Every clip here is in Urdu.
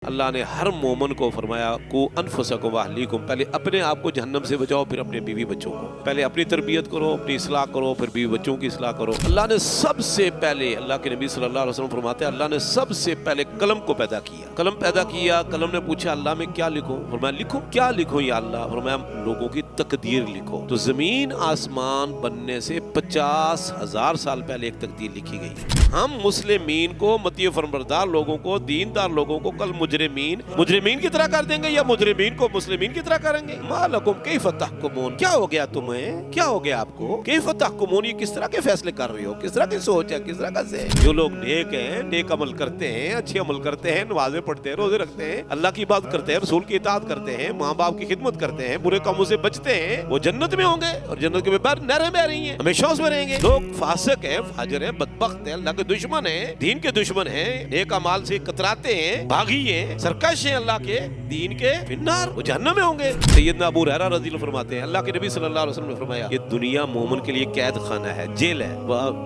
اللہ نے ہر مومن کو فرمایا کو انفسکم واہلیکم، پہلے اپنے آپ کو جہنم سے بچاؤ، پھر اپنے بیوی بچوں کو، پہلے اپنی تربیت کرو، اپنی اصلاح کرو، پھر بیوی بچوں کی اصلاح کرو۔ اللہ نے سب سے پہلے، اللہ کے نبی صلی اللہ علیہ وسلم فرماتے ہیں اللہ نے سب سے پہلے قلم کو پیدا کیا، قلم پیدا کیا، قلم نے پوچھا اللہ میں کیا لکھوں؟ فرمایا لکھو، کیا لکھوں یا اللہ؟ فرمایا لوگوں کی تقدیر لکھو۔ تو زمین آسمان بننے سے 50,000 سال پہلے ایک تقدیر لکھی گئی۔ ہم مسلمین کو، مطیع فرمانبردار لوگوں کو، دیندار لوگوں کو کل مجرمین کی طرح کر دیں گے یا مجرمین کو مسلمین کی طرح کریں گے؟ ما لکم کیف تحکمون، کیا ہو گیا تمہیں، کیا ہو گیا آپ کو؟ کیف تحکمون، یہ کس طرح کے فیصلے کر رہے ہو، کس طرح کی سوچ ہے، کس طرح کا ذہن؟ جو لوگ نیک ہیں، نیک عمل کرتے ہیں، اچھے عمل کرتے ہیں، نمازیں پڑھتے ہیں، روزے رکھتے ہیں، اللہ کی عبادت کرتے ہیں، رسول کی اطاعت کرتے ہیں، ماں باپ کی خدمت کرتے ہیں، برے کاموں سے بچتے ہیں، وہ جنت میں ہوں گے، اور جنت کے باہر نہریں بہ رہی ہیں، ہمیشہ اس میں رہیں گے۔ لوگ فاسق ہیں، فاجر ہیں، بدبخت ہیں، اللہ کے دشمن ہیں، دین کے دشمن ہیں، نیک اعمال سے کتراتے ہیں، باغی ہیں، سرکش ہیں اللہ کے دین کے، فنار، وہ جہنم میں ہوں گے۔ سیدنا ابو ہریرہ رضی اللہ فرماتے ہیں اللہ کے نبی صلی اللہ علیہ وسلم نے فرمایا یہ دنیا مومن کے لیے قید خانہ ہے، جیل ہے،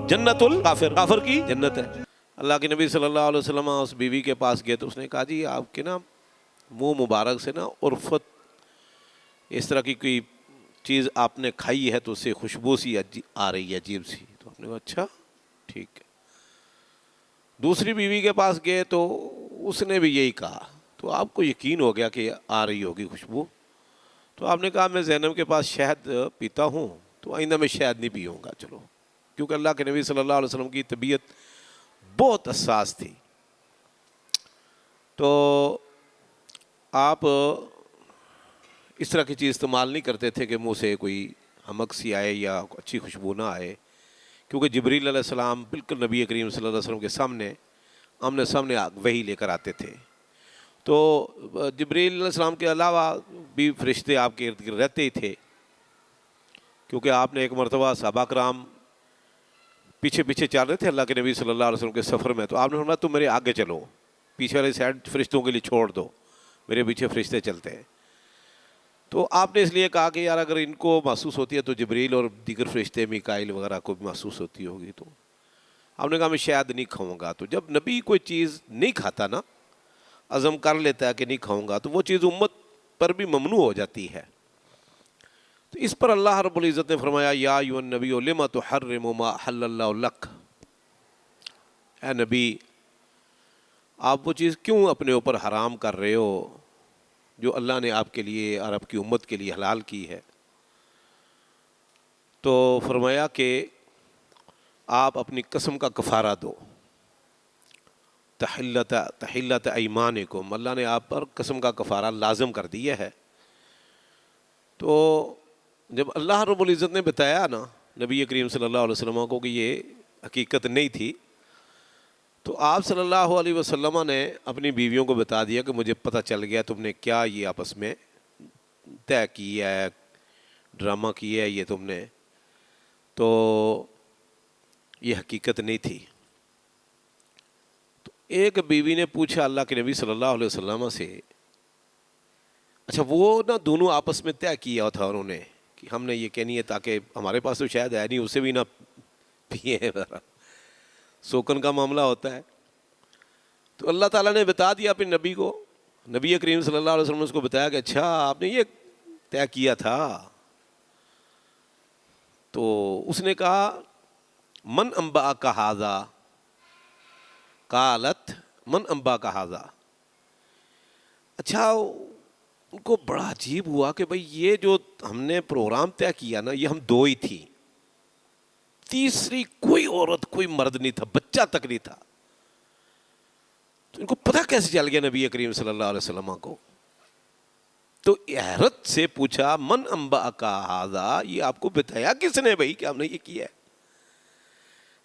جنت الکافر، کافر کی جنت ہے۔ اللہ کے نبی صلی اللہ علیہ وسلم اس بیوی کے پاس گئے تو اس نے کہا جی آپ کے نا منہ مبارک سے نا عرفت، اس طرح کی کوئی چیز آپ نے کھائی ہے تو اس سے خوشبو سی آ رہی ہے عجیب سی۔ تو آپ نے کہا اچھا ٹھیک ہے۔ دوسری بیوی کے پاس گئے تو اس نے بھی یہی کہا، تو آپ کو یقین ہو گیا کہ آ رہی ہوگی خوشبو، تو آپ نے کہا میں زینب کے پاس شہد پیتا ہوں تو آئندہ میں شہد نہیں پیوں گا، چلو، کیونکہ اللہ کے نبی صلی اللہ علیہ وسلم کی طبیعت بہت حساس تھی۔ تو آپ اس طرح کی چیز استعمال نہیں کرتے تھے کہ منہ سے کوئی ہمک سی آئے یا اچھی خوشبو نہ آئے، کیونکہ جبریل علیہ السلام بالکل نبی کریم صلی اللہ علیہ وسلم کے سامنے آمنے سامنے وحی لے کر آتے تھے۔ تو جبریل علیہ السلام کے علاوہ بھی فرشتے آپ کے ارد گرد رہتے ہی تھے، کیونکہ آپ نے ایک مرتبہ صحابہ کرام پیچھے پیچھے چل رہے تھے اللہ کے نبی صلی اللہ علیہ وسلم کے سفر میں، تو آپ نے فرمایا تم میرے آگے چلو، پیچھے والی سائڈ فرشتوں کے لیے چھوڑ دو، میرے پیچھے فرشتے چلتے ہیں۔ تو آپ نے اس لیے کہا کہ یار اگر ان کو محسوس ہوتی ہے تو جبریل اور دیگر فرشتے میکائیل وغیرہ کو بھی محسوس ہوتی ہوگی۔ تو آپ نے کہا میں شاید نہیں کھاؤں گا۔ تو جب نبی کوئی چیز نہیں کھاتا نا، عزم کر لیتا ہے کہ نہیں کھاؤں گا، تو وہ چیز امت پر بھی ممنوع ہو جاتی ہے۔ تو اس پر اللہ رب العزت نے فرمایا یا ایھا النبی لم تحرم ما احل اللہ لک، اے نبی آپ وہ چیز کیوں اپنے اوپر حرام کر رہے ہو جو اللہ نے آپ کے لیے اور آپ کی امت کے لیے حلال کی ہے؟ تو فرمایا کہ آپ اپنی قسم کا کفارہ دو، تحلت ایمانکم، اللہ نے آپ پر قسم کا کفارہ لازم کر دیا ہے۔ تو جب اللہ رب العزت نے بتایا نا نبی کریم صلی اللہ علیہ وسلم کو کہ یہ حقیقت نہیں تھی، تو آپ صلی اللہ علیہ وسلم نے اپنی بیویوں کو بتا دیا کہ مجھے پتہ چل گیا تم نے کیا یہ آپس میں طے کیا ہے، ڈرامہ کیا ہے یہ تم نے، تو یہ حقیقت نہیں تھی۔ تو ایک بیوی نے پوچھا اللہ کے نبی صلی اللہ علیہ وسلم سے، اچھا وہ نا دونوں آپس میں طے کیا تھا انہوں نے کہ ہم نے یہ کہنی ہے تاکہ ہمارے پاس تو شاید ہے نہیں، اسے بھی نہ پیے، سوکن کا معاملہ ہوتا ہے۔ تو اللہ تعالیٰ نے بتا دیا اپنے نبی کو، نبی کریم صلی اللہ علیہ وسلم نے اس کو بتایا کہ اچھا آپ نے یہ طے کیا تھا۔ تو اس نے کہا من انبأک ھذا، قالت من انبأک ھذا۔ اچھا ان کو بڑا عجیب ہوا کہ بھئی یہ جو ہم نے پروگرام طے کیا نا یہ ہم دو ہی تھی، تیسری کوئی عورت کوئی مرد نہیں تھا، بچہ تک نہیں تھا۔ تو ان کو پتہ کیسے چل گیا نبی کریم صلی اللہ علیہ وسلم کو؟ تو حیرت سے پوچھا من انبأک ھذا، یہ آپ کو بتایا کس نے بھائی کہ ہم نے یہ کیا ہے؟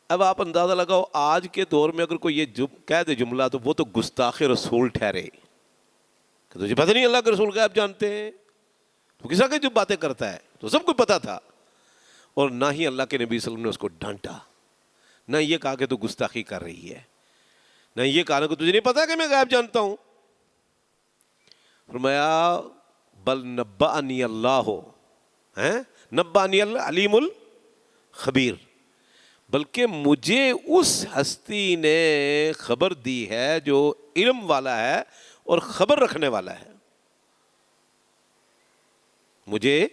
اب آپ اندازہ لگاؤ آج کے دور میں اگر کوئی یہ کہہ دے جملہ تو وہ تو گستاخ رسول ٹھہرے کہ تجھے پتہ نہیں اللہ کے رسول غیب جانتے ہیں، تو کس طرح کی جو باتیں کرتا ہے؟ تو سب کو پتہ تھا، اور نہ ہی اللہ کے نبی صلی اللہ علیہ وسلم نے اس کو ڈانٹا، نہ یہ کہا کہ تو گستاخی کر رہی ہے، نہ یہ کہا کہ تجھے نہیں پتا کہ میں غیب جانتا ہوں۔ فرمایا بل نبأنی اللہ، نبأنی اللہ علیم الخبیر، بلکہ مجھے اس ہستی نے خبر دی ہے جو علم والا ہے، اور خبر رکھنے والا ہے. مجھے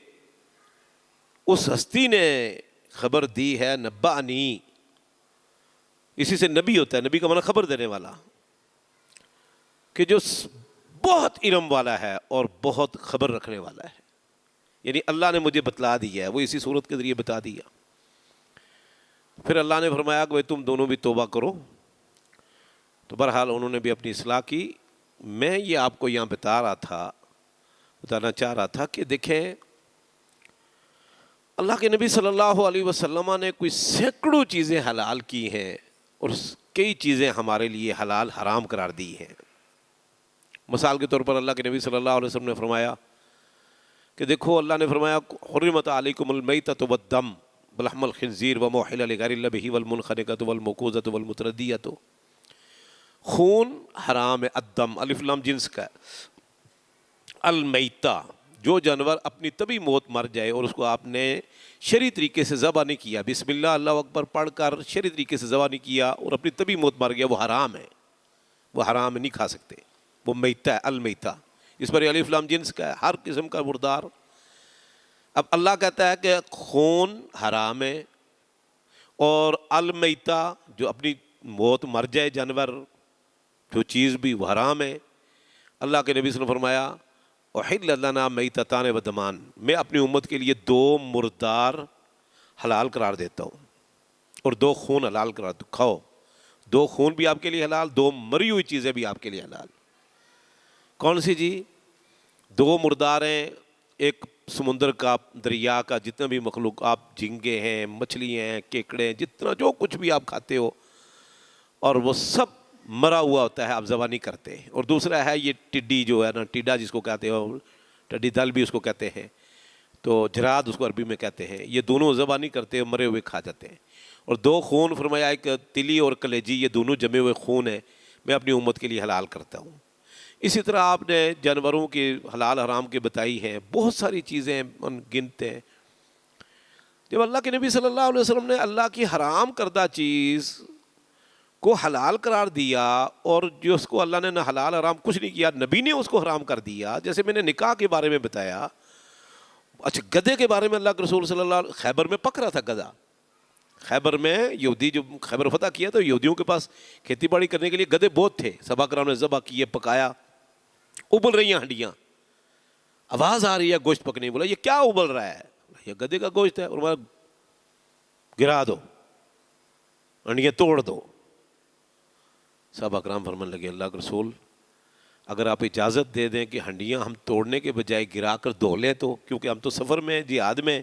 اس ہستی نے خبر دی ہے، نبأنی، اسی سے نبی ہوتا ہے، نبی کا معنی خبر دینے والا، کہ جو بہت علم والا ہے اور بہت خبر رکھنے والا ہے. یعنی اللہ نے مجھے بتلا دیا ہے، وہ اسی صورت کے ذریعے بتا دیا. پھر اللہ نے فرمایا کہ بھائی تم دونوں بھی توبہ کرو. تو بہرحال انہوں نے بھی اپنی اصلاح کی. میں یہ آپ کو یہاں بتانا چاہ رہا تھا کہ دیکھیں اللہ کے نبی صلی اللہ علیہ وسلم نے کوئی سینکڑوں چیزیں حلال کی ہیں اور کئی چیزیں ہمارے لیے حلال حرام قرار دی ہیں. مثال کے طور پر اللہ کے نبی صلی اللہ علیہ وسلم نے فرمایا کہ دیکھو اللہ نے فرمایا حرمت علیکم المیتۃ والدم ولحم الخنزیر وما احل لغیر اللہ بہ والمنخنقۃ والموقوذۃ والمتردیۃ. خون حرام ہے، الدم الف لام جنس کا ہے، المیتہ جو جانور اپنی طبی موت مر جائے اور اس کو آپ نے شرعی طریقے سے ذبح نہیں کیا، بسم اللہ اللہ اکبر پڑھ کر شرعی طریقے سے ذبح نہیں کیا اور اپنی طبی موت مر گیا، وہ حرام ہے، وہ حرام ہے، نہیں کھا سکتے، وہ میتہ ہے، المیتہ. اس پر الف لام جنس کا ہے، ہر قسم کا مردار. اب اللہ کہتا ہے کہ خون حرام ہے اور المیتہ جو اپنی موت مر جائے جانور، جو چیز بھی وہ حرام ہے. اللہ کے نبی صلی اللہ علیہ وسلم فرمایا احل لنا میتتان و دمان، میں اپنی امت کے لیے 2 مردار حلال قرار دیتا ہوں اور 2 خون حلال قرار دو، کھاؤ. 2 خون بھی آپ کے لیے حلال، 2 مری ہوئی چیزیں بھی آپ کے لیے حلال. کون سی جی؟ 2 مردار ہیں، ایک سمندر کا، دریا کا، جتنا بھی مخلوق آپ، جھینگے ہیں، مچھلی ہیں، کیکڑے، جتنا جو کچھ بھی آپ کھاتے ہو، اور وہ سب مرا ہوا ہوتا ہے، آپ ذبح نہیں کرتے. اور دوسرا ہے یہ ٹڈی جو ہے نا، ٹڈا جس کو کہتے ہو، ٹڈی دل بھی اس کو کہتے ہیں، تو جراد اس کو عربی میں کہتے ہیں، یہ دونوں ذبح نہیں کرتے، مرے ہوئے کھا جاتے ہیں. اور 2 خون فرمایا، ایک تلی اور کلیجی، یہ دونوں جمے ہوئے خون ہیں، میں اپنی امت کے لیے حلال کرتا ہوں. اسی طرح آپ نے جانوروں کے حلال حرام کے بتائی ہیں، بہت ساری چیزیں ان گنت ہیں. جب اللہ کے نبی صلی اللہ علیہ وسلم نے اللہ کی حرام کردہ چیز کو حلال قرار دیا اور جو اس کو اللہ نے نہ حلال حرام کچھ نہیں کیا، نبی نے اس کو حرام کر دیا. جیسے میں نے نکاح کے بارے میں بتایا. اچھا گدھے کے بارے میں اللہ کے رسول صلی اللہ علیہ وسلم خیبر میں پک رہا تھا گدھا. خیبر میں یہودی جو خیبر فتح کیا تو یہودیوں کے پاس کھیتی باڑی کرنے کے لیے گدھے بہت تھے. صحابہ کرام نے ذبح کیے، پکایا، ابل رہی ہیں ہنڈیاں، آواز آ رہی ہے گوشت پکنے. بولا یہ کیا ابل رہا ہے؟ یہ گدھے کا گوشت ہے. اور گرا دو، ہنڈیاں توڑ دو. صحابہ کرام فرمان لگے اللہ کے رسول اگر آپ اجازت دے دیں کہ ہنڈیاں ہم توڑنے کے بجائے گرا کر دھو لیں تو، کیونکہ ہم تو سفر میں، جہاد میں،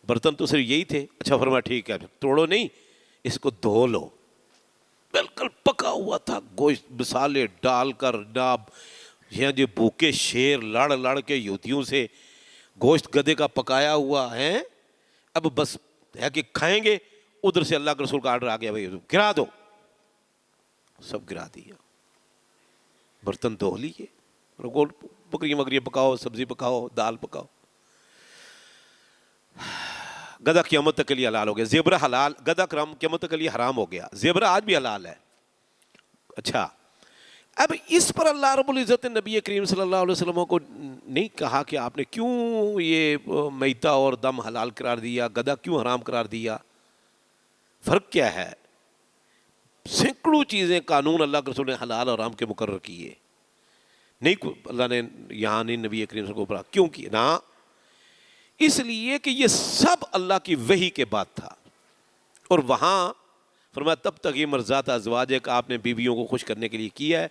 برتن تو صرف یہی تھے. اچھا فرمایا ٹھیک ہے، توڑو نہیں، اس کو دھو لو. بالکل پکا ہوا تھا گوشت، مسالے ڈال کر، ناب یہ جو بھوکے شیر لڑ لڑ کے یہودیوں سے گوشت گدھے کا پکایا ہوا ہے. اب بس ہے کہ کھائیں گے. ادھر سے اللہ کے رسول کا آرڈر آ گیا، بھائی گرا دو. سب گرا دیا، برتن دھو لیے، بکریاں وکریاں پکاؤ، سبزی پکاؤ، دال پکاؤ. گدھا قیامت تک کے لیے حلال ہو گیا. زیبرا حلال، گدھا قیامت تک کے لیے حرام ہو گیا. زیبرا آج بھی حلال ہے. اچھا اب اس پر اللہ رب العزت نے نبی کریم صلی اللہ علیہ وسلم کو نہیں کہا کہ آپ نے کیوں یہ میتہ اور دم حلال قرار دیا، گدھا کیوں حرام قرار دیا. فرق کیا ہے؟ سینکڑوں چیزیں قانون اللہ کے رسول نے حلال اور حرام کے مقرر کیے. نہیں اللہ نے یہاں نہیں نبی کریم صلی اللہ علیہ وسلم کو کیوں کیا نا، اس لیے کہ یہ سب اللہ کی وحی کے بعد تھا. اور وہاں فرمایا تب تک یہ مرضات ازواج کا، آپ نے بیویوں کو خوش کرنے کے لیے کیا ہے.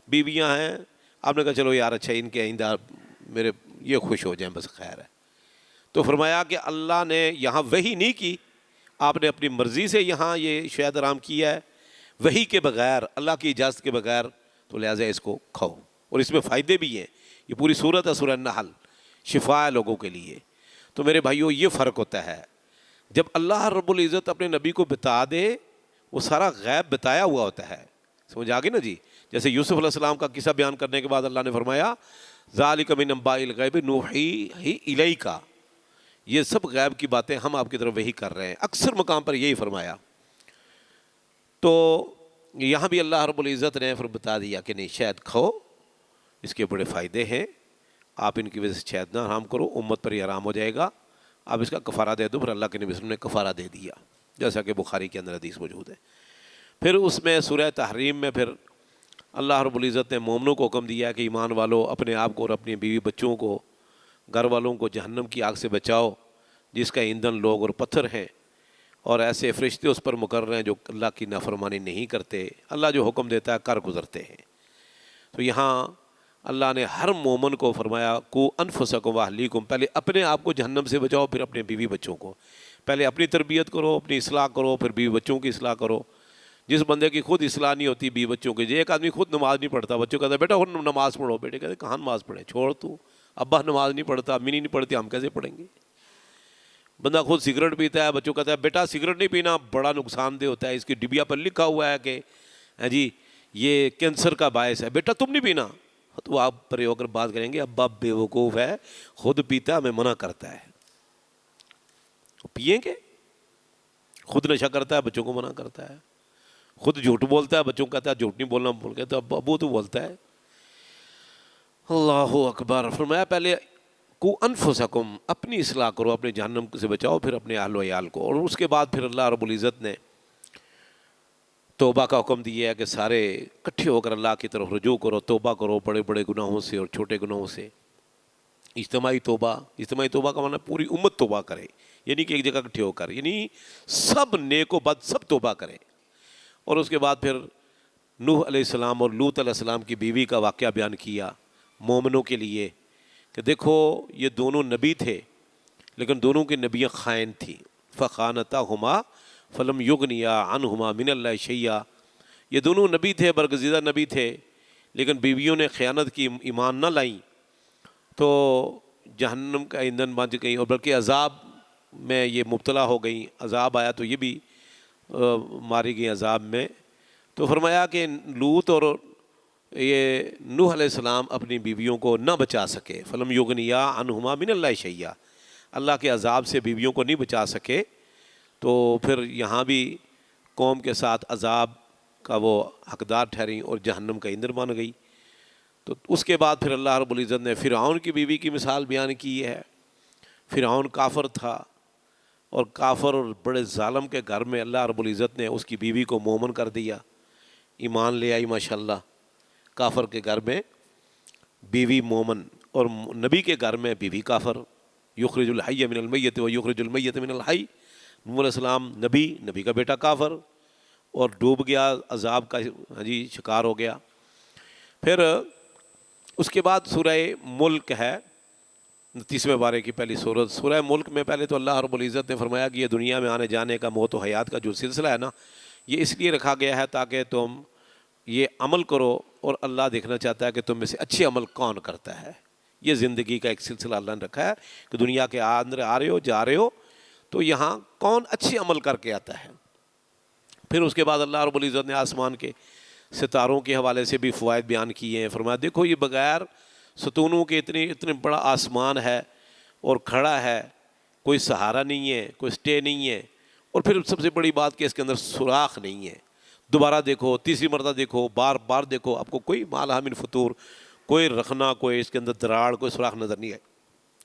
بیویاں ہیں، آپ نے کہا چلو یار اچھا ان کے آئندہ میرے یہ خوش ہو جائیں بس خیر ہے. تو فرمایا کہ اللہ نے یہاں وحی نہیں کی، آپ نے اپنی مرضی سے یہاں یہ شاید حرام کیا ہے، وحی کے بغیر، اللہ کی اجازت کے بغیر، تو لہٰذا اس کو کھاؤ. اور اس میں فائدے بھی ہیں. یہ پوری صورت ہے سورہ النحل، شفا ہے لوگوں کے لیے. تو میرے بھائیوں یہ فرق ہوتا ہے جب اللہ رب العزت اپنے نبی کو بتا دے، وہ سارا غیب بتایا ہوا ہوتا ہے. سمجھ آ گئی نا جی؟ جیسے یوسف علیہ السلام کا قصہ بیان کرنے کے بعد اللہ نے فرمایا ذالک من انباء الغیب نوحیہ الیک، یہ سب غیب کی باتیں ہم آپ کی طرف وحی کر رہے ہیں. اکثر مقام پر یہی فرمایا. تو یہاں بھی اللہ رب العزت نے پھر بتا دیا کہ نہیں شاید کھاؤ اس کے بڑے فائدے ہیں، آپ ان کی وجہ سے شہد نہ حرام کرو، امت پر یہ حرام ہو جائے گا، آپ اس کا کفارہ دے دو۔ پھر اللہ کے نبی صلی اللہ علیہ وسلم نے کفارہ دے دیا، جیسا کہ بخاری کے اندر حدیث موجود ہے۔ پھر اس میں سورہ تحریم میں پھر اللہ رب العزت نے مومنوں کو حکم دیا کہ ایمان والو اپنے آپ کو اور اپنی بیوی بچوں کو، گھر والوں کو جہنم کی آگ سے بچاؤ جس کا ایندھن لوگ اور پتھر ہیں، اور ایسے فرشتے اس پر مقرر ہیں جو اللہ کی نافرمانی نہیں کرتے، اللہ جو حکم دیتا ہے کر گزرتے ہیں۔ تو یہاں اللہ نے ہر مومن کو فرمایا کو انفسکم واہلیکم، پہلے اپنے آپ کو جہنم سے بچاؤ، پھر اپنے بیوی بچوں کو۔ پہلے اپنی تربیت کرو، اپنی اصلاح کرو، پھر بیوی بچوں کی اصلاح کرو۔ جس بندے کی خود اصلاح نہیں ہوتی بیوی بچوں کی، ایک آدمی خود نماز نہیں پڑھتا، بچوں کہتا ہے بیٹا خود نماز پڑھو، بیٹے کہتے کہاں نماز پڑھے، چھوڑ تو، ابا نماز نہیں پڑھتا، امی نہیں پڑھتی، ہم کیسے پڑھیں گے۔ بندہ خود سگریٹ پیتا ہے، بچوں کہتا ہے بیٹا سگریٹ نہیں پینا، بڑا نقصان دہ ہوتا ہے، اس کی ڈبیا پر لکھا ہوا ہے کہ جی یہ کینسر کا باعث ہے، بیٹا تم نہیں پینا۔ تو آپ پرے ہو کر بات کریں گے ابا بے وقوف ہے، خود پیتا ہے، ہمیں منع کرتا ہے۔ پئیں گے، خود نشہ کرتا ہے، بچوں کو منع کرتا ہے، خود جھوٹ بولتا ہے، بچوں کو کہتا ہے جھوٹ نہیں بولنا، بول کے تو ابو تو بولتا ہے۔ اللہ اکبر۔ فرمایا پہلے کو انفسکم، اپنی اصلاح کرو، اپنے جہنم سے بچاؤ، پھر اپنے اہل و عیال کو۔ اور اس کے بعد پھر اللہ رب العزت نے توبہ کا حکم دیا ہے کہ سارے اکٹھے ہو کر اللہ کی طرف رجوع کرو، توبہ کرو، بڑے بڑے گناہوں سے اور چھوٹے گناہوں سے۔ اجتماعی توبہ کا معنی پوری امت توبہ کرے، یعنی کہ ایک جگہ اکٹھے ہو کر، یعنی سب نیک و بد سب توبہ کریں۔ اور اس کے بعد پھر نوح علیہ السلام اور لوط علیہ السلام کی بیوی کا واقعہ بیان کیا مومنوں کے لیے کہ دیکھو یہ دونوں نبی تھے لیکن دونوں کی نبیاں خائن تھیں، فخانتاہما فلم یغنیا عنہما من اللہ شیئا، یہ دونوں نبی تھے، برگزیدہ نبی تھے، لیکن بیویوں نے خیانت کی، ایمان نہ لائیں، تو جہنم کا ایندھن بن گئیں، اور بلکہ عذاب میں یہ مبتلا ہو گئیں، عذاب آیا تو یہ بھی ماری گئی عذاب میں۔ تو فرمایا کہ لوط اور یہ نوح علیہ السلام اپنی بیویوں کو نہ بچا سکے، فلم یغنیا عنہما من اللہ شیئا، اللہ کے عذاب سے بیویوں کو نہیں بچا سکے، تو پھر یہاں بھی قوم کے ساتھ عذاب کا وہ حقدار ٹھہریں اور جہنم کا ایندھن بن گئی۔ تو اس کے بعد پھر اللہ رب العزت نے فرعون کی بیوی کی مثال بیان کی ہے۔ فرعون کافر تھا، اور کافر اور بڑے ظالم کے گھر میں اللہ رب العزت نے اس کی بیوی کو مومن کر دیا، ایمان لے آئی ماشاءاللہ۔ کافر کے گھر میں بیوی مومن، اور نبی کے گھر میں بیوی کافر۔ یخرج الحی من المیت و یخرج المیت من الحی، نوح علیہ السلام نبی کا بیٹا کافر، اور ڈوب گیا، عذاب کا شکار ہو گیا۔ پھر اس کے بعد سورہ ملک ہے، 30ویں پارے کی پہلی سورت۔ سورہ ملک میں پہلے تو اللہ رب العزت نے فرمایا کہ یہ دنیا میں آنے جانے کا، موت و حیات کا جو سلسلہ ہے نا، یہ اس لیے رکھا گیا ہے تاکہ تم یہ عمل کرو، اور اللہ دیکھنا چاہتا ہے کہ تم میں سے اچھے عمل کون کرتا ہے۔ یہ زندگی کا ایک سلسلہ اللہ نے رکھا ہے کہ دنیا کے اندر آ رہے ہو، جا رہے ہو، تو یہاں کون اچھے عمل کر کے آتا ہے۔ پھر اس کے بعد اللہ رب العزت نے آسمان کے ستاروں کے حوالے سے بھی فوائد بیان کیے ہیں۔ فرمایا دیکھو یہ بغیر ستونوں کے اتنے بڑا آسمان ہے اور کھڑا ہے، کوئی سہارا نہیں ہے، کوئی سٹے نہیں ہے، اور پھر سب سے بڑی بات کہ اس کے اندر سوراخ نہیں ہے۔ دوبارہ دیکھو، تیسری مرتبہ دیکھو، بار بار دیکھو، آپ کو کوئی مالہ من فطور، کوئی رخنا، کوئی اس کے اندر دراڑ، کوئی سوراخ نظر نہیں ہے۔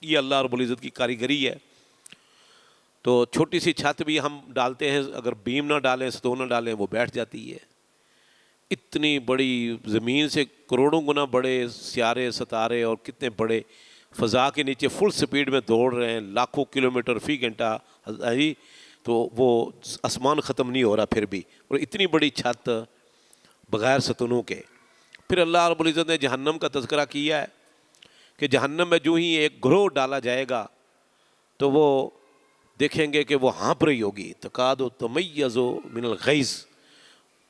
یہ اللہ رب العزت کی کاریگری ہے۔ تو چھوٹی سی چھت بھی ہم ڈالتے ہیں، اگر بیم نہ ڈالیں، ستون نہ ڈالیں، وہ بیٹھ جاتی ہے۔ اتنی بڑی زمین سے کروڑوں گنا بڑے سیارے، ستارے، اور کتنے بڑے فضا کے نیچے فل سپیڈ میں دوڑ رہے ہیں، لاکھوں کلومیٹر فی گھنٹہ، تو وہ آسمان ختم نہیں ہو رہا پھر بھی، اور اتنی بڑی چھت بغیر ستونوں کے۔ پھر اللہ رب العزت نے جہنم کا تذکرہ کیا ہے کہ جہنم میں جو ہی ایک گروہ ڈالا جائے گا تو وہ دیکھیں گے کہ وہ ہانپ رہی ہوگی، تکاد تمیز من الغیظ،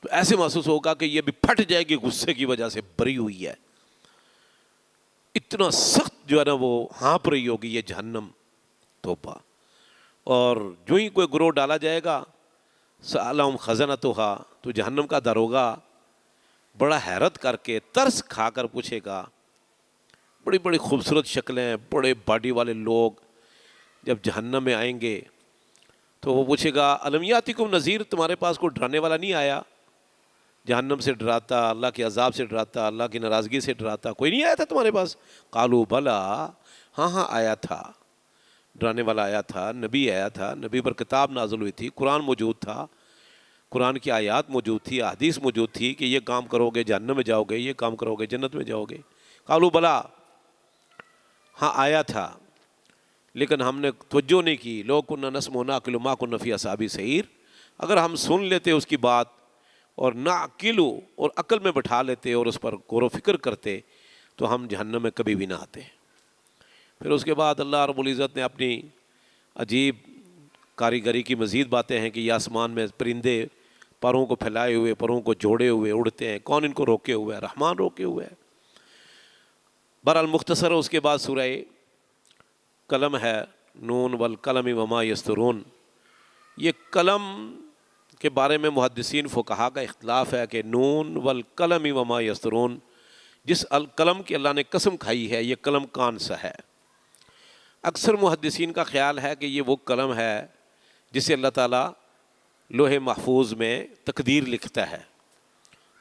تو ایسے محسوس ہوگا کہ یہ بھی پھٹ جائے گی، غصے کی وجہ سے بری ہوئی ہے، اتنا سخت جو ہے نا وہ ہانپ رہی ہوگی یہ جہنم۔ توبہ۔ اور جو ہی کوئی گروہ ڈالا جائے گا، سألہم خزنتہا، تو جہنم کا داروغہ بڑا حیرت کر کے، ترس کھا کر پوچھے گا، بڑی بڑی خوبصورت شکلیں، بڑے باڈی والے لوگ جب جہنم میں آئیں گے تو وہ پوچھے گا الم یاتکم نذیر، تمہارے پاس کوئی ڈرانے والا نہیں آیا؟ جہنم سے ڈراتا، اللہ کے عذاب سے ڈراتا، اللہ کی ناراضگی سے ڈراتا، کوئی نہیں آیا تھا تمہارے پاس؟ قالوا بلا، ہاں ہاں آیا تھا، ڈرانے والا آیا تھا، نبی آیا تھا، نبی پر کتاب نازل ہوئی تھی، قرآن موجود تھا، قرآن کی آیات موجود تھی، احادیث موجود تھی کہ یہ کام کرو گے جہنم میں جاؤ گے، یہ کام کرو گے جنت میں جاؤ گے۔ قالوا بلا، ہاں آیا تھا، لیکن ہم نے توجہ نہیں کی۔ لو کننا نسمع ونعقل ما كنا في اصحاب السعیر، اگر ہم سن لیتے اس کی بات اور نعقل اور عقل میں بٹھا لیتے اور اس پر غور و فکر کرتے تو ہم جہنم میں کبھی بھی نہ آتے۔ پھر اس کے بعد اللہ رب العزت نے اپنی عجیب کاریگری کی مزید باتیں ہیں کہ یہ آسمان میں پرندے پروں کو پھیلائے ہوئے، پروں کو جوڑے ہوئے اڑتے ہیں، کون ان کو روکے ہوئے ہے؟ رحمان روکے ہوئے ہے۔ بہرحال مختصر اس کے بعد سورہ قلم ہے، نون والقلم وما یسطرون۔ یہ قلم کے بارے میں محدثین فقہا کا اختلاف ہے کہ نون والقلم وما یسطرون، جس القلم کی اللہ نے قسم کھائی ہے، یہ قلم کون سا ہے؟ اکثر محدثین کا خیال ہے کہ یہ وہ قلم ہے جسے اللہ تعالیٰ لوح محفوظ میں تقدیر لکھتا ہے،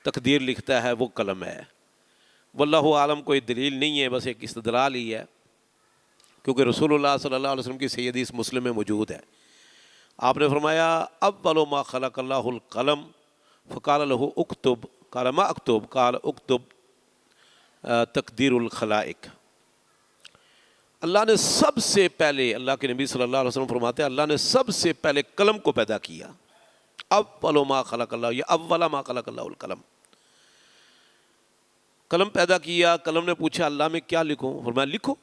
تقدیر لکھتا ہے، وہ قلم ہے۔ واللہ عالم، کوئی دلیل نہیں ہے، بس ایک استدلال ہی ہے، کیونکہ رسول اللہ صلی اللہ علیہ وسلم کی صحیح حدیث مسلم میں موجود ہے۔ آپ نے فرمایا اول ما خلق اللہ القلم فقال له اکتب، قال ما اکتب، قال اکتب تقدیر الخلائق۔ اللہ نے سب سے پہلے، اللہ کے نبی صلی اللہ علیہ وسلم فرماتے ہیں اللہ نے سب سے پہلے قلم کو پیدا کیا۔ اول ما خلق اللہ، یہ اول ما خلق اللہ القلم، قلم پیدا کیا۔ قلم نے پوچھا اللہ میں کیا لکھوں؟ فرمایا لکھو۔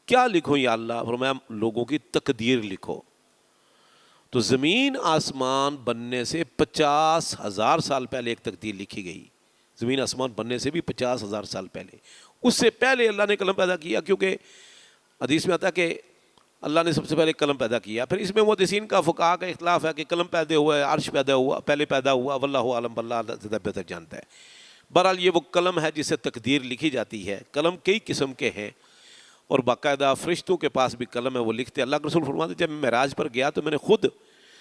کیا لکھوں یا اللہ؟ فرمایا لوگوں کی تقدیر لکھو۔ تو زمین آسمان بننے سے 50,000 سال پہلے ایک تقدیر لکھی گئی، زمین آسمان بننے سے بھی 50,000 سال پہلے، اس سے پہلے اللہ نے قلم پیدا کیا، کیونکہ حدیث میں آتا ہے کہ اللہ نے سب سے پہلے قلم پیدا کیا۔ پھر اس میں محدثین کا فقہا کا اختلاف ہے کہ قلم پیدا ہوا ہے، عرش پیدا ہوا، پہلے پیدا ہوا، واللہ عالم، اللہ زیادہ بہتر جانتا ہے۔ بہرحال یہ وہ قلم ہے جس سے تقدیر لکھی جاتی ہے۔ قلم کئی قسم کے ہیں اور باقاعدہ فرشتوں کے پاس بھی قلم ہے، وہ لکھتے ہیں۔ اللہ کے رسول فرماتے ہیں جب میں معراج پر گیا تو میں نے خود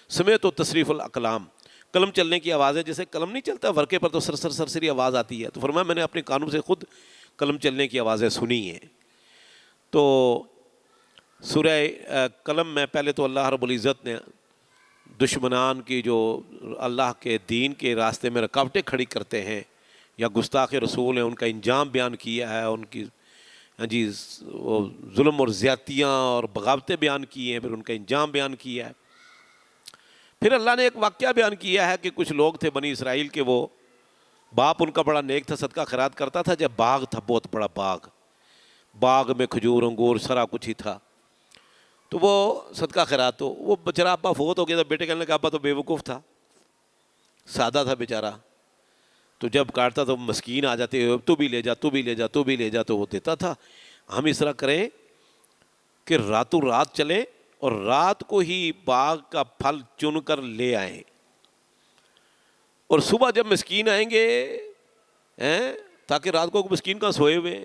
سمیت و تصریف الاقلام، قلم چلنے کی آوازیں، جیسے قلم نہیں چلتا ورقے پر تو سرسری آواز آتی ہے، تو فرمایا میں نے اپنے کانوں سے خود قلم چلنے کی آوازیں سنی ہیں۔ تو سورہ قلم میں پہلے تو اللہ رب العزت نے دشمنان کی جو اللہ کے دین کے راستے میں رکاوٹیں کھڑی کرتے ہیں یا گستاخ رسول ہیں، ان کا انجام بیان کیا ہے، ان کی وہ ظلم اور زیادتیاں اور بغاوتیں بیان کی ہیں، پھر ان کا انجام بیان کیا ہے۔ پھر اللہ نے ایک واقعہ بیان کیا ہے کہ کچھ لوگ تھے بنی اسرائیل کے، وہ باپ ان کا بڑا نیک تھا، صدقہ خیرات کرتا تھا، جب باغ تھا بہت بڑا باغ میں کھجور انگور سارا کچھ ہی تھا، تو وہ صدقہ خیرات، تو وہ بیچارہ ابا فوت ہو گیا تھا، بیٹے کہنے لگا ابا تو بے وقوف تھا، سادہ تھا بیچارہ، تو جب کاٹتا تو مسکین آ جاتے، تو بھی لے جا، تو بھی لے جا، تو بھی لے جا، تو وہ دیتا تھا۔ ہم اس طرح کریں کہ راتوں رات چلیں اور رات کو ہی باغ کا پھل چن کر لے آئیں، اور صبح جب مسکین آئیں گے تاکہ رات کو مسکین کا سوئے ہوئے،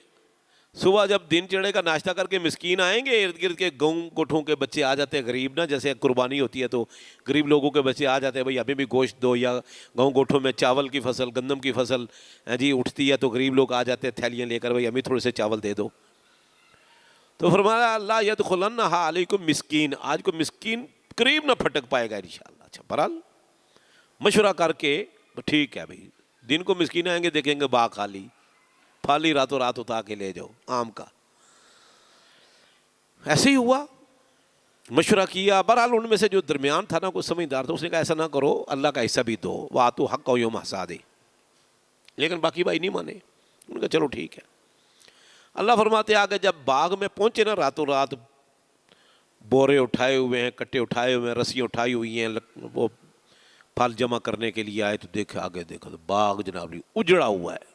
صبح جب دن چڑھے کا ناشتہ کر کے مسکین آئیں گے، ارد گرد کے گاؤں گوٹھوں کے بچے آ جاتے ہیں غریب نا، جیسے قربانی ہوتی ہے تو غریب لوگوں کے بچے آ جاتے ہیں، بھائی ابھی بھی گوشت دو، یا گاؤں گوٹھوں میں چاول کی فصل، گندم کی فصل جی اٹھتی ہے تو غریب لوگ آ جاتے ہیں تھیلیاں لے کر، بھائی ہمیں تھوڑے سے چاول دے دو۔ تو فرمایا اللہ یدخلنھا علیکم مسکین، آج کو مسکین قریب نہ پھٹک پائے گا انشاءاللہ۔ اچھا بہرحال مشورہ کر کے ٹھیک ہے بھائی، دن کو مسکین آئیں گے دیکھیں گے باغ خالی، پھل ہی راتوں رات اٹھا کے لے جاؤ آم کا۔ ایسے ہی ہوا، مشورہ کیا، بہرحال ان میں سے جو درمیان تھا نا کوئی سمجھدار تھا، اس نے کہا ایسا نہ کرو، اللہ کا حصہ بھی دو، وآتوا حقہ یوم حصادہ، لیکن باقی بھائی نہیں مانے، انہوں نے کہا چلو ٹھیک ہے۔ اللہ فرماتے آگے جب باغ میں پہنچے نا راتوں رات، بورے اٹھائے ہوئے ہیں، کٹے اٹھائے ہوئے ہیں، رسیاں اٹھائی ہوئی ہیں، وہ پھل جمع کرنے کے لیے آئے، تو دیکھا آگے دیکھا تو باغ جناب اجڑا ہوا ہے،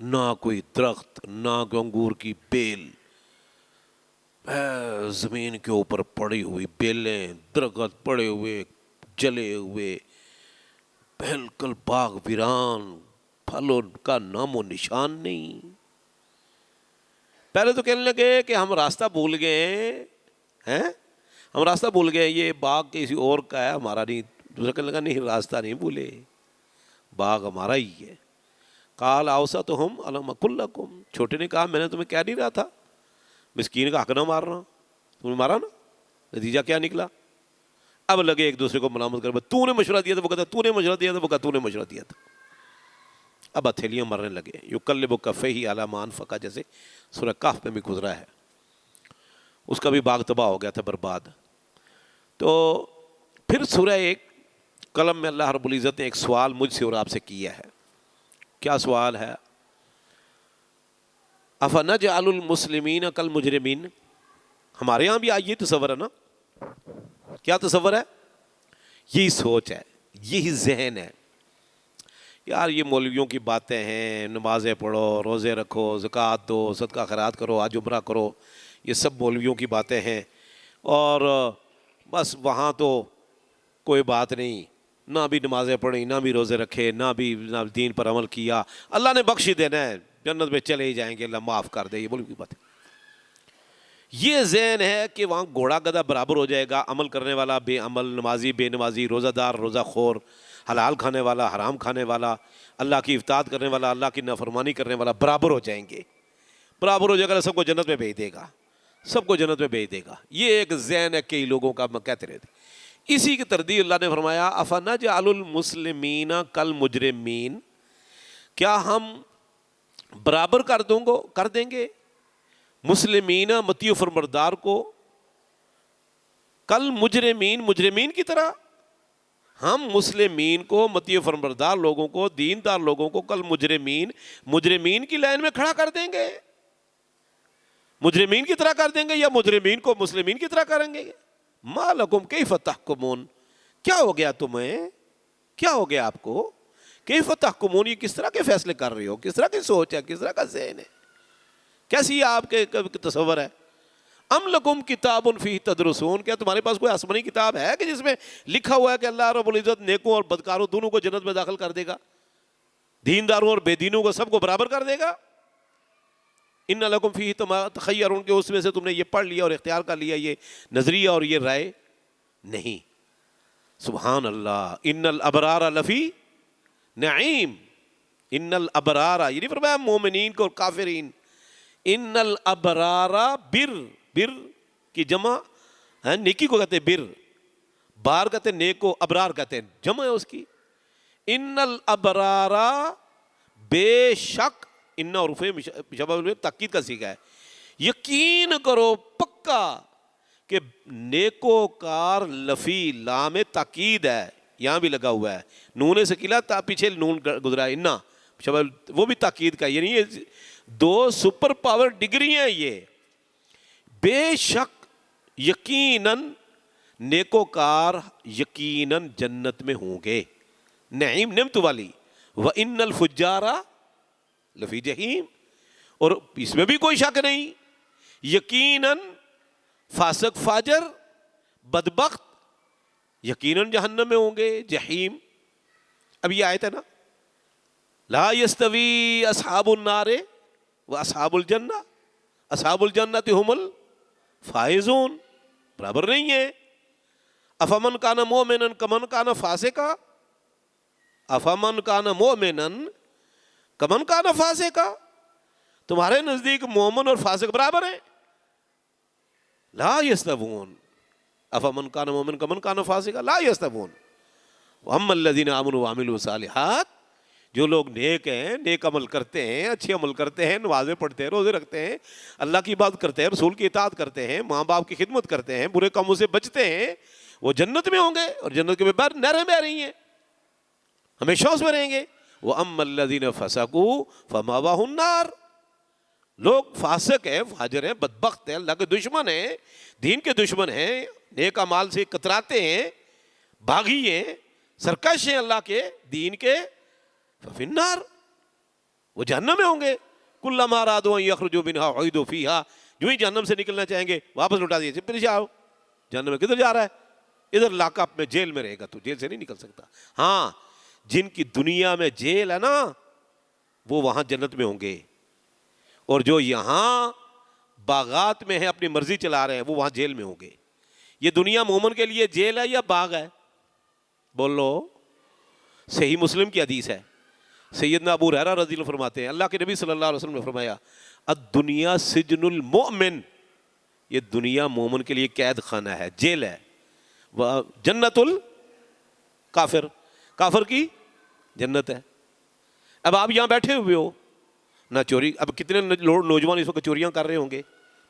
نہ کوئی درخت، نہ کوئی انگور کی بیل، زمین کے اوپر پڑی ہوئی بیلیں، درخت پڑے ہوئے جلے ہوئے، بالکل باغ ویران، پھلوں کا نام و نشان نہیں۔ پہلے تو کہنے لگے کہ ہم راستہ بھول گئے ہیں، ہم راستہ بھول گئے، یہ باغ کسی اور کا ہے ہمارا نہیں۔ دوسرا کہنے لگا نہیں راستہ نہیں بھولے، باغ ہمارا ہی ہے. قال اوسطہم الم اقل لکم، چھوٹے نے کہا میں نے تمہیں کہہ نہیں رہا تھا مسکین کا حق نہ مارنا، تم نے مارا نا، نتیجہ کیا نکلا؟ اب لگے ایک دوسرے کو ملامت کر، تو نے مشورہ دیا تھا، وہ کہتا تو نے مشورہ دیا تھا، وہ کہتا تو نے مشورہ دیا تھا. اب ہتھیلیاں مرنے لگے. یقلب کفیہ علی ما انفق، جیسے سورہ کہف میں بھی گزرا ہے. اس کا بھی باغ تباہ ہو گیا تھا، برباد. تو پھر سورہ ایک قلم میں اللہ رب العزت نے ایک سوال مجھ سے اور آپ سے کیا ہے. کیا سوال ہے؟ افنجعل المسلمین کالمجرمین. ہمارے یہاں بھی آئیے تصور ہے نا، کیا تصور ہے؟ یہی سوچ ہے، یہی ذہن ہے. یار یہ مولویوں کی باتیں ہیں، نمازیں پڑھو، روزے رکھو، زکوٰۃ دو، صدقہ خیرات کرو، حج عمرہ کرو، یہ سب مولویوں کی باتیں ہیں، اور بس وہاں تو کوئی بات نہیں، نہ بھی نمازیں پڑھیں، نہ بھی روزے رکھے، نہ دین پر عمل کیا، اللہ نے بخش ہی دینا ہے، جنت میں چلے ہی جائیں گے، اللہ معاف کر دے. یہ مولوی کی بات ہے. یہ ذہن ہے کہ وہاں گھوڑا گدھا برابر ہو جائے گا، عمل کرنے والا بے عمل، نمازی بے نمازی، روزہ دار روزہ خور، حلال کھانے والا حرام کھانے والا، اللہ کی اطاعت کرنے والا اللہ کی نافرمانی کرنے والا برابر ہو جائیں گے. برابر ہو جائے گا، سب کو جنت میں بھیج دے گا، سب کو جنت میں بھیج دے گا. یہ ایک ذہن ہے کئی لوگوں کا، کہتے رہتے. اسی کی تردید اللہ نے فرمایا افنجعل المسلمین کالمجرمین، کیا ہم برابر کر دیں گے مسلمین مطیع و فرمانبردار کو، کل مجرمین کی طرح. ہم مسلمین کو، مطیع و فرمانبردار لوگوں کو، دیندار لوگوں کو کل مجرمین کی لائن میں کھڑا کر دیں گے، مجرمین کی طرح کر دیں گے، یا مجرمین کو مسلمین کی طرح کریں گے. ما لکم کیف تحکمون، کیا ہو گیا تمہیں، کیا ہو گیا آپ کو، کیف تحکمون، یہ کس طرح کے فیصلے کر رہے ہو، کس طرح کی سوچ ہے، کس طرح کا ذہن ہے، کیسی آپ کے تصور ہے. ام لکم کتاب فیہ تدرسون، کیا تمہارے پاس کوئی آسمانی کتاب ہے کہ جس میں لکھا ہوا ہے کہ اللہ رب العزت نیکوں اور بدکاروں دونوں کو جنت میں داخل کر دے گا، دینداروں اور بے دینوں کو سب کو برابر کر دے گا. ان لکم فیہ تخیرون، کہ اس میں سے تم نے یہ پڑھ لیا اور اختیار کر لیا، یہ نظریہ اور یہ رائے نہیں. سبحان اللہ. ان الابرار لفی نعیم، ان الابرار، یہ نہیں فرمایا مومنین کو اور کافرین. ان الابرار، بر کی جمع ہے، نیکی کو کہتے ہیں بر، بار کہتے ہیں نیک کو، ابرار کہتے ہیں جمع ہے اس کی. ان الابرار، بے شک، ان اور شبہ میں تاکید کا صیغہ ہے، یقین کرو پکا کہ نیکوکار، لفی لام تاکید ہے، یہاں بھی لگا ہوا ہے، نون ثقیلہ تا پیچھے نون گزرا ہے، انا شبہ وہ بھی تاکید کا. یعنی یہ دو سپر پاور ڈگری ہیں. یہ بے شک، یقیناً نیکوکار یقیناً جنت میں ہوں گے، نعیم نعمت والی. وَإِنَّ الْفُجَّارَ لفی جہیم، اور اس میں بھی کوئی شک نہیں، یقیناً فاسق فاجر بدبخت یقیناً جہنم میں ہوں گے، جہیم. اب یہ آیت ہے نا، لا یستوی اصحاب النار و اصحاب الجنہ، اصحاب الجنۃ هم الفائزون، برابر نہیں ہے. افمن کان مؤمنا کمن کان فاسقا، افمن کان مؤمنا کمن کان فاسقا، تمہارے نزدیک مومن اور فاسق برابر ہیں؟ لا یستوون، افمن کان مؤمنا کمن کان فاسقا لا یستوون. واما الذین آمنوا وعملوا الصالحات، جو لوگ نیک ہیں، نیک عمل کرتے ہیں، اچھے عمل کرتے ہیں، نمازیں پڑھتے ہیں، روزے رکھتے ہیں، اللہ کی عبادت کرتے ہیں، رسول کی اطاعت کرتے ہیں، ماں باپ کی خدمت کرتے ہیں، برے کاموں سے بچتے ہیں، وہ جنت میں ہوں گے، اور جنت کے بعد نہریں بہ رہی ہیں، ہمیشہ اس میں رہیں گے. وَأَمَّا الَّذِينَ فَسَقُوا فَمَأْوَاهُمُ النَّارُ، لوگ فاسق ہیں، فاجر ہیں، بدبخت ہیں، اللہ کے دشمن ہیں، دین کے دشمن ہیں، نیک اعمال سے کتراتے ہیں، باغی ہیں، سرکش ہیں اللہ کے دین کے، ففی النار، وہ جہنم میں ہوں گے. کلما ارادوا ان یخرجوا منها اعیدوا فیها، جو ہی جہنم سے نکلنا چاہیں گے واپس لوٹا دیے، پھر جاؤ جہنم میں. کدھر جا رہا ہے؟ ادھر لاک اپ میں، جیل میں رہے گا، تو جیل سے نہیں نکل سکتا. ہاں جن کی دنیا میں جیل ہے نا، وہ وہاں جنت میں ہوں گے، اور جو یہاں باغات میں ہیں اپنی مرضی چلا رہے ہیں، وہ وہاں جیل میں ہوں گے. یہ دنیا مومن کے لیے جیل ہے یا باغ ہے؟ بولو. صحیح مسلم کی حدیث ہے، سیدنا ابو ہریرہ رضی اللہ عنہ فرماتے ہیں اللہ کے نبی صلی اللہ علیہ وسلم نے فرمایا الدنیا سجن المؤمن، یہ دنیا مومن کے لیے قید خانہ ہے، جیل ہے، وہ جنت الکافر، کافر کی جنت ہے۔ اب آپ یہاں بیٹھے ہوئے ہو نہ چوری، اب کتنے نوجوان اس وقت چوریاں کر رہے ہوں گے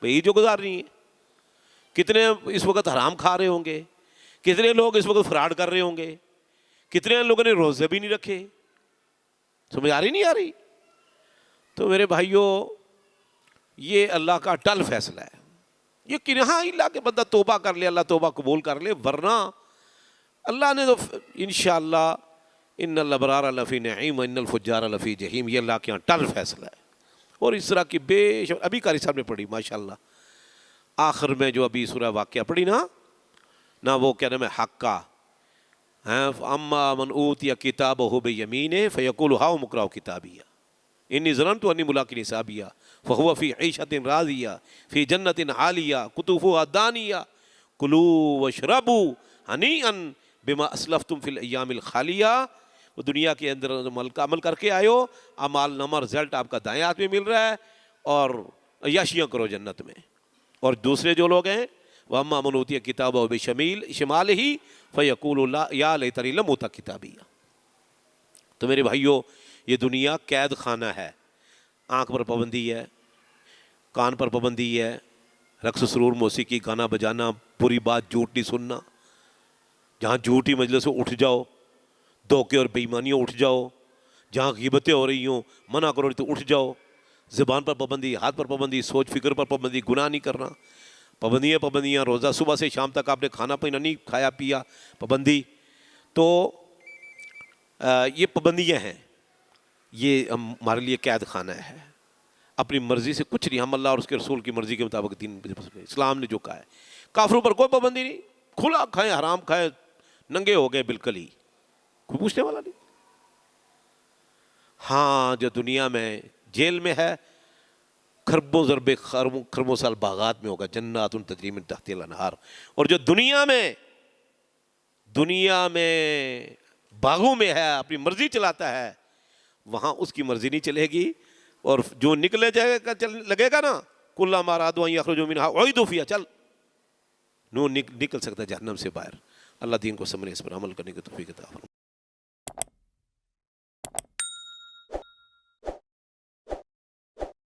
بھئی جو گزار رہی ہیں، کتنے اس وقت حرام کھا رہے ہوں گے، کتنے لوگ اس وقت فراڈ کر رہے ہوں گے، کتنے لوگوں نے روزے بھی نہیں رکھے، سمجھ آ رہی نہیں آ رہی؟ تو میرے بھائیوں یہ اللہ کا ٹل فیصلہ ہے، یہ کہ ہاں اللہ کے بندہ توبہ کر لے، اللہ توبہ قبول کر لے، ورنہ اللہ نے تو انشاءاللہ ان الابرار لفی نعیم و ان الفجار لفی جہیم، یہ اللہ کے یہاں ٹل فیصلہ ہے۔ اور اس طرح کی بے شمار، ابھی قاری صاحب نے پڑھی ماشاءاللہ آخر میں جو ابھی سورہ واقعہ پڑھی نہ وہ کیا نام ہے حق کا، اما من اوتی کتابہ بیمینہ فیقول ہاؤم اقرؤوا کتابیہ انی ظننت انی ملاق حسابیہ فہو فی عیشۃ راضیہ فی جنت عالیہ قطوفها دانیہ کلوا واشربوا ہنیئا بما اسلفتم فی الایام الخالیہ، وہ دنیا کے اندر عمل کر کے آئے ہو، اعمال نامہ رزلٹ آپ کا دائیں ہاتھ میں مل رہا ہے، اور عیاشیاں کرو جنت میں۔ اور دوسرے جو لوگ ہیں وَأَمَّا مَنْ أُوتِيَ كِتَابَهُ بِشِمَالِهِ فَيَقُولُ يَا لَيْتَنِي لَمْ أُوتَ کتابیہ۔ تو میرے بھائیوں یہ دنیا قید خانہ ہے، آنکھ پر پابندی ہے، کان پر پابندی ہے، رقص سرور موسیقی گانا بجانا، بری بات جھوٹ نہیں سننا، جہاں جھوٹی مجلس سے اٹھ جاؤ، دھوکے اور بےایمانیوں اٹھ جاؤ، جہاں غیبتیں ہو رہی ہوں منع کرو تو اٹھ جاؤ، زبان پر پابندی، ہاتھ پر پابندی، سوچ فکر پر پابندی، گناہ نہیں کرنا، پابندیاں، روزہ صبح سے شام تک آپ نے کھانا پینا نہیں کھایا پیا، پابندی۔ تو یہ پابندیاں ہیں، یہ ہمارے لیے قید خانہ ہے، اپنی مرضی سے کچھ نہیں، ہم اللہ اور اس کے رسول کی مرضی کے مطابق دین اسلام نے جو کہا ہے، کافروں پر کوئی پابندی نہیں، کھلا کھائیں حرام کھائیں، ننگے ہو گئے بالکل ہی، کوئی پوچھنے والا نہیں۔ ہاں جو دنیا میں جیل میں ہے خربوں ضرب خربوں سال باغات میں ہوگا، جنات تجری من تحتها الانہار، اور جو دنیا میں باغوں میں ہے اپنی مرضی چلاتا ہے، وہاں اس کی مرضی نہیں چلے گی، اور جو نکلے جائے گا لگے گا نا کلما ارادوا ان یخرجوا منها اعیدوا فیہا، چل نکل سکتا ہے جہنم سے باہر۔ اللہ دین کو سمجھنے، اس پر عمل کرنے کی توفیق عطا فرمائے۔